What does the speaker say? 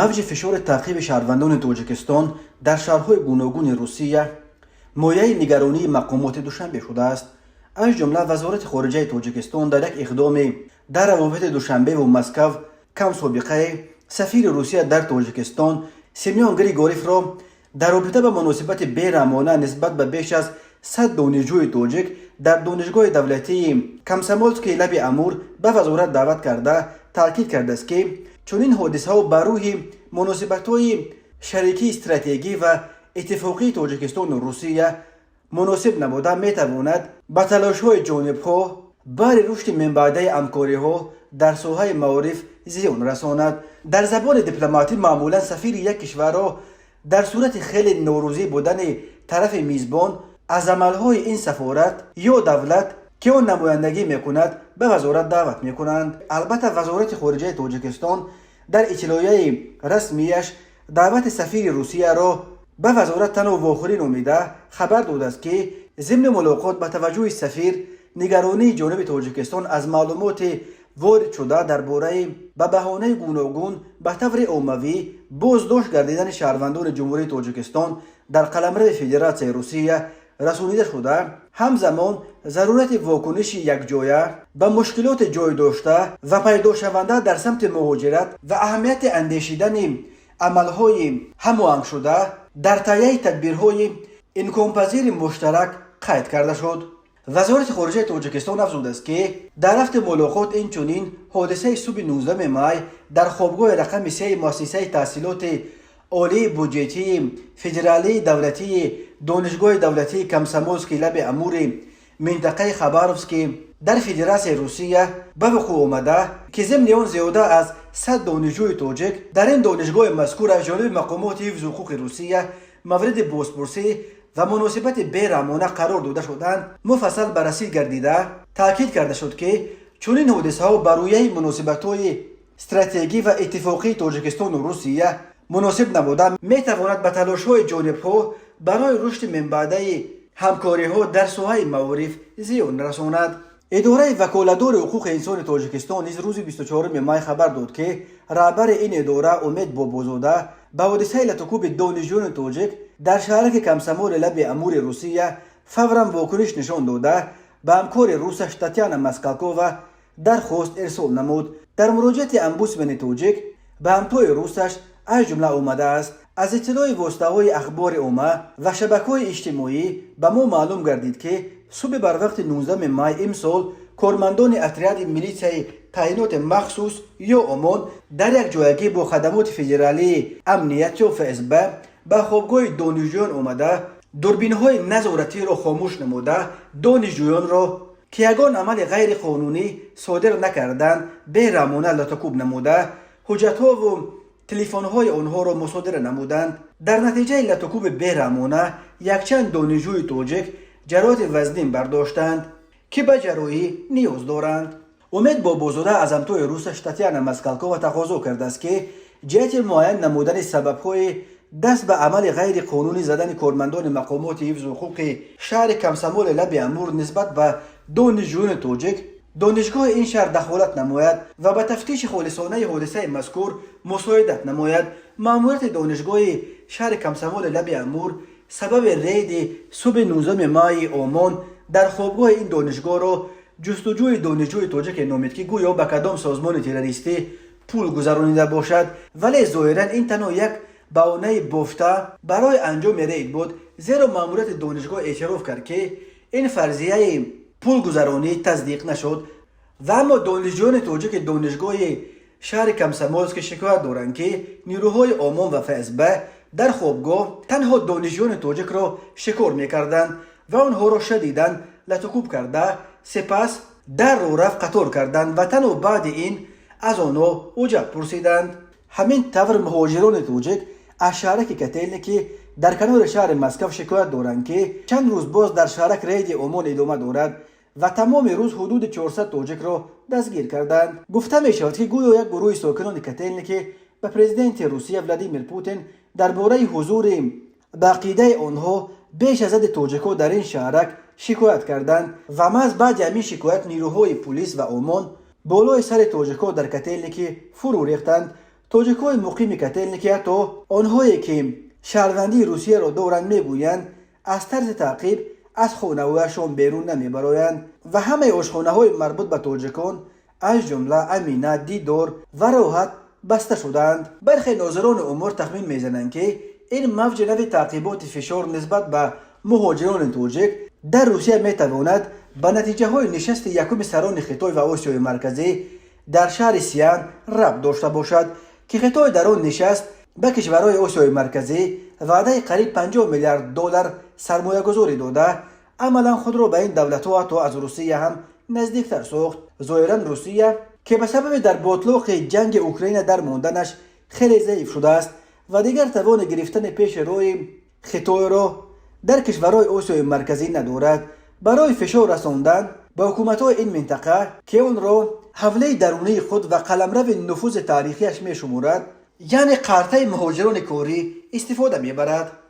موج فشار تعقیب شهروندان تاجیکستان در شهرهای گوناگون روسیه مایه نگرانی مقامات دوشنبه شده است. از جمله وزارت خارجه تاجیکستان در یک اقدام در روابط دوشنبه و مسکو کم سابقه سفیر روسیه در تاجیکستان سیمیون گریگوریف را در رابطه به مناسبت بیرحمانه نسبت به بیش از 100 دانشجوی تاجیک در دانشگاه دولتی کامسامولسکی لب امور به وزارت دعوت کرده تاکید کرده است که چنین حادثه‌ها بر روی مناسبت‌های شریکی استراتژیکی و اتفاقی تاجیکستان و روسیه مناسب نبوده می‌تواند به تلاش‌های جانب‌ها برای رشد من بعده همکاری‌ها در ساحه معارف زیان رساند. در زبان دیپلماتی معمولا سفیر یک کشور را در صورت خیلی نوروزی بودن طرف میزبان از عملهای این سفارت یا دولت که آن نمایندگی میکند به وزارت دعوت میکنند. البته وزارت خارجه تاجیکستان در اطلاعیه رسمیش دعوت سفیر روسیه را به وزارت تنها واخوری نامیده خبر داده است که ضمن ملاقات به توجه سفیر نگرانی جانب تاجیکستان از معلومات وارد شده درباره به بهانه گوناگون به طور عمومی بازداشت گردیدن شهروندان جمهوری تاجیکستان در قلمرو فدراسیون روسیه رسانیده شده، همزمان ضرورت واکنش یکجایه به مشکلات جای داشته و پیدا شونده در سمت مهاجرت و اهمیت اندیشیدن عملهای هماهنگ شده در تهیه تدبیرهای امکان‌پذیر مشترک قید کرده شد. وزارت خارجه تاجیکستان افزوده است که در هفته ملاقات اینچنین حادثه صبح 19 می در خوابگاه رقم 3 مؤسسه تحصیلات عالی بودجتی فدرالی دولتی دانشگاه دولتی کامسامولسکی لب امور منطقه خباروفسکی در فدراسیون روسیه به وقوع آمده که ضمن آن زیاده از 100 دانشجوی تاجیک در این دانشگاه مذکور از جانب مقامات حفظ حقوق روسیه مورد بازپرسی و مناسبت بیرحمانه قرار داده شدند. مفصل بررسی گردیده تاکید کرده شد که چنین حادثه‌ها بر روی مناسبت‌های استراتژیکی و اتفاقی تاجیکستان و روسیه مناسب نبوده میتواند به تلاش‌های جانب‌ها برای رشد من بعده همکاری‌ها در ساحه معارف زیان رساند. اداره وکالتدار حقوق انسان تاجیکستان نیز روز 24 می خبر داد که رهبر این اداره امید بابازاده به حادثه لطکوب دانشجویان تاجیک در شهرک کامسامول لب امور روسیه فوراً واکنش نشان داده به همکار روسش تاتیانا مسکالکووا درخواست ارسال نمود. در مراجعه امبودسمن تاجیک به همتای روسش از جمله آمده است از اطلاع واسطه‌های اخبار عامه و شبکه‌های اجتماعی به ما معلوم گردید که صبح بر وقت 19 می امسال کارمندان اتریاد میلیتای تعینات مخصوص یا امان در یک جایگی با خدمات فدرالی امنیت و فسب به خوابگاه دانشجویان آمده دوربین‌های نظارتی را خاموش نموده دانشجویان را که یگان عمل غیر قانونی صادر نکردند بیرحمانه لطکوب نموده حجت‌ها و تلفن‌های آنها را مصادره نمودند. در نتیجه لطکوب بیرحمانه یکچند دانشجوی تاجیک جراحت وزنین برداشتند که به جراحی نیاز دارند. امید بابازاده از همتای روسش تاتیانا مسکالکووا تقاضا کرده است که جهت معین نمودن سبب‌های دست به عمل غیر قانونی زدن کارمندان مقامات حفظ حقوق شهر کامسامول لب امور نسبت به دانشجویان تاجیک دانشگاه این شهر دخالت نماید و به تفتیش خالصانه حادثه مذکور مساعدت نماید. ماموریت دانشگاه شهر کامسامول لب امور سبب رید صبح 19 می آمان در خوابگاه این دانشگاه را جستجوی دانشجوی تاجیک نامید که گویا به کدام سازمان تروریستی پول گذرانیده باشد، ولی ظاهرا این تنها یک بهانه بافته برای انجام رید بود، زیرا ماموریت دانشگاه اعتراف کرد که این فرضیه پول گذرانی تصدیق نشد و اما دانشجویان تاجیک دانشگاه شهر کامسامولسک شکایت دارند که نیروهای امان و فسب در خوابگاه تنها دانشجویان تاجیک را شکار میکردند و آنها را شدیداً لطکوب کرده سپس در رو رفت قطار کردند و تنها بعد این از آنها اجرت پرسیدند. همین طور مهاجران تاجیک از شهرک کتیلنیکی در کنار شهر مسکو شکایت دارند که چند روز باز در شهرک رید امان ادامه دارد و تمام روز حدود 400 تاجیک را دستگیر کردند. گفته می شود که گویا یک گروه ساکنان کتیلنیکی به پرزیدنت روسیه ولادیمیر پوتین درباره حضور به عقیده آنها بیش از عدد تاجیک‌ها در این شهرک شکایت کردند و محض بعد همین شکایت نیروهای پلیس و امان بالای سر تاجیک‌ها در کتیلنیکی فرو ریختند توجک‌های مقیم کتلنیکی حتی آنهایی که شهروندی روسیه را دارند میگویند از طرز تعقیب از خانه‌هایشان بیرون نمیبرایند و همه آشخانه‌های مربوط به توجکان از جمله امینه، دیدار و راحت بسته شدند. برخی ناظران امور تخمین میزنند که این موج نوی تعقیبات فشار نسبت به مهاجران توجک در روسیه میتواند به نتیجه های نشست یکم سران خطای و آسیای مرکزی در شهر سیان ربط داشته باشد که خطای در آن نشست به کشورهای آسیای مرکزی وعده قریب 50 میلیارد دلار سرمایه گذاری داده عملا خود را به این دولت ها حتی از روسیه هم نزدیکتر ساخت. ظاهرا روسیه که به سبب در باطلاق جنگ اوکراین در ماندنش خیلی ضعیف شده است و دیگر توان گرفتن پیش روی خطای را در کشورهای آسیای مرکزی ندارد. برای فشار رساندن به حکومت‌های این منطقه که آن را حوله درونی خود و قلمرو نفوذ تاریخیش می شمارد، یعنی قرطه مهاجران کوری استفاده می برد.